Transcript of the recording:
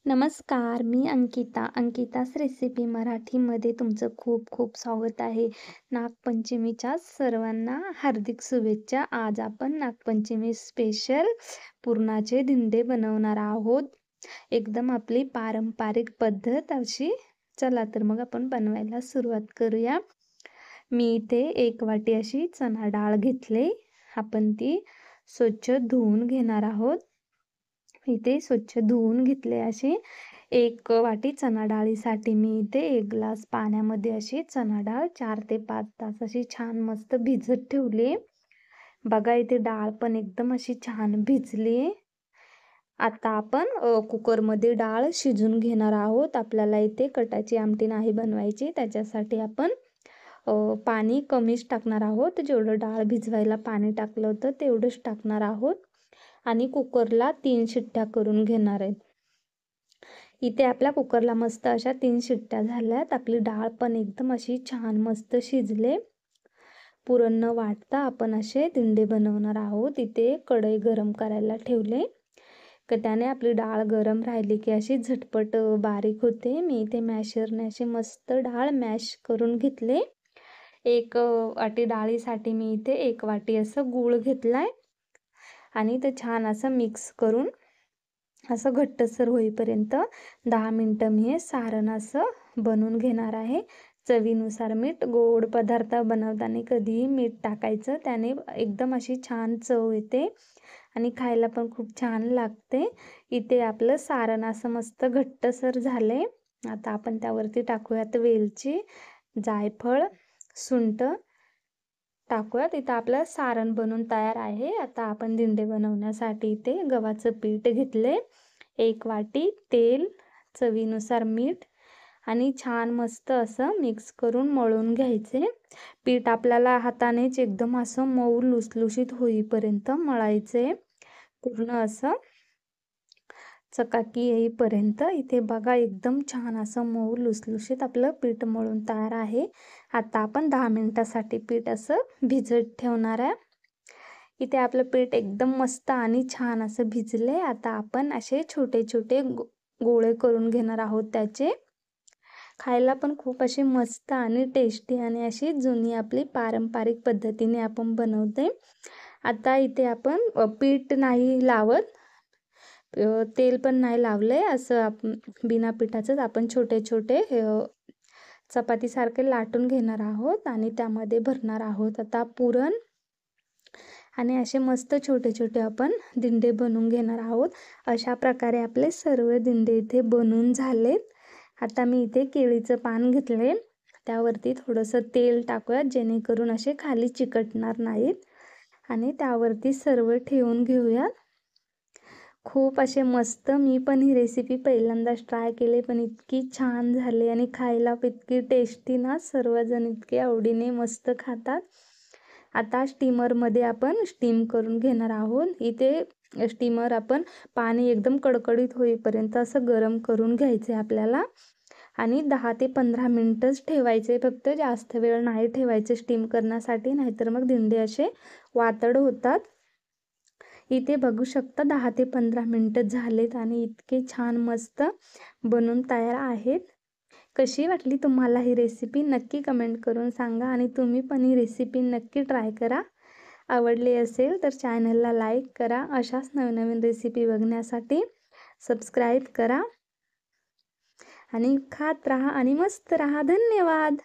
नमस्कार, मी अंकिता. अंकिता's रेसिपी मराठीमध्ये तुमचं खूप खूप स्वागत आहे. नागपंचमीच्या सर्वांना हार्दिक शुभेच्छा. आज आपण नागपंचमी स्पेशल पुरणाचे दिंडे बनवणार आहोत. एकदम आपली पारंपरिक पद्धत अशी. चला तर मग आपण बनवायला सुरुवात करूया. मी इथे 1 वाटी अशी चणा डाळ घेतली. आपण ती स्वच्छ धुवून घेणार आहोत. इथे स्वच्छ धुवून घेतले अशी 1 वाटी चणा डाळीसाठी मी इथे 1 ग्लास पाण्यामध्ये अशी चणा डाळ 4 ते 5 तास अशी छान मस्त भिजत ठेवली. बघा इथे डाळ पण एकदम अशी छान भिजली. आता आपण कुकरमध्ये डाळ शिजून घेणार आहोत. आपल्याला इथे कटाची आमटी नाही बनवायची, त्याच्यासाठी आपण पाणी कमीच टाकणार आहोत. जेवढं डाळ भिजवायला पाणी टाकलं होतं तेवढंच टाकणार आहोत आणि कुकरला 3 शिट्ट्या करून घेणार आहेत. इथे आपल्या कुकरला मस्त अशा 3 शिट्ट्या झाल्यात. आपली डाळ पण एकदम अशी छान मस्त शिजले. पुरण न वाटता आपण असे दिंडे बनवणार आहोत. इथे कढई गरम करायला ठेवले. त्याने आपली डाळ गरम राहिली की अशी झटपट बारीक होते. मी इथे मॅशरने अशी मस्त डाळ मॅश करून घेतले. 1 वाटी डाळीसाठी मी इथे 1 वाटी असं गूळ घेतलाय आणि ते छान असं मिक्स करून असं घट्टसर होईपर्यंत 10 मिनिटं मी हे सारण असं बनवून घेणार आहे. चवीनुसार मीठ. गोड पदार्थ बनवताना कधीही मीठ टाकायचं, त्याने एकदम अशी छान चव येते आणि खायला पण खूप छान लागते. इथे आपलं सारण असं मस्त घट्टसर झाले. आता आपण त्यावरती टाकूयात वेलची, जायफळ, सुंठ टाकूयात. इथं आपलं सारण बनून तयार आहे. आता आपण दिंडे बनवण्यासाठी इथे गव्हाचं पीठ घेतले. 1 वाटी तेल, चवीनुसार मीठ आणि छान मस्त असं मिक्स करून मळून घ्यायचे. पीठ आपल्याला हातानेच एकदम असं मऊ लुसलुशीत होईपर्यंत मळायचे. पूर्ण असं चकाकी येईपर्यंत. इथे बघा एकदम छान असं मऊ लुसलुशीत आपलं पीठ मळून तयार आहे. आता आपण 10 मिनिटासाठी पीठ असं भिजत ठेवणार आहे. इथे आपलं पीठ एकदम मस्त आणि छान असं भिजले. आता आपण असे छोटे छोटे गोळे करून घेणार आहोत त्याचे. खायला पण खूप अशी मस्त आणि टेस्टी आणि अशी जुनी आपली पारंपरिक पद्धतीने आपण बनवते. आता इथे आपण पीठ नाही लावत, तेल पण नाही लावले. असं आपण बिना पिठाचंच आपण छोटे छोटे चपातीसारखे लाटून घेणार आहोत आणि त्यामध्ये भरणार आहोत आता पुरण आणि असे मस्त छोटे छोटे आपण दिंडे बनवून घेणार आहोत. अशा प्रकारे आपले सर्व दिंडे इथे बनवून झालेत. आता मी इथे केळीचं पान घेतले. त्यावरती थोडंसं तेल टाकूयात जेणेकरून असे खाली चिकटणार नाहीत आणि त्यावरती सर्व ठेवून घेऊयात. खूप असे मस्त. मी पण ही रेसिपी पहिल्यांदाच ट्राय केली, पण इतकी छान झाली आणि खायला इतकी टेस्टी ना, सर्वजण इतके आवडीने मस्त खातात. आता स्टीमरमध्ये आपण स्टीम करून घेणार आहोत. इथे स्टीमर आपण पाणी एकदम कडकडीत होईपर्यंत असं गरम करून घ्यायचे आपल्याला आणि 10 ते 15 मिनिटच ठेवायचे. फक्त जास्त वेळ नाही ठेवायचे स्टीम करण्यासाठी, नाहीतर मग दिंडे असे वातड होतात. इथे बघू शकता 10 ते 15 मिनिटं झालेत आणि इतके छान मस्त बनून तयार आहेत. कशी वाटली तुम्हाला ही रेसिपी नक्की कमेंट करून सांगा आणि तुम्ही पण ही रेसिपी नक्की ट्राय करा. आवडली असेल तर चॅनलला लाईक करा. अशाच नवीन नवीन रेसिपी बघण्यासाठी सबस्क्राईब करा आणि खात राहा आणि मस्त राहा. धन्यवाद.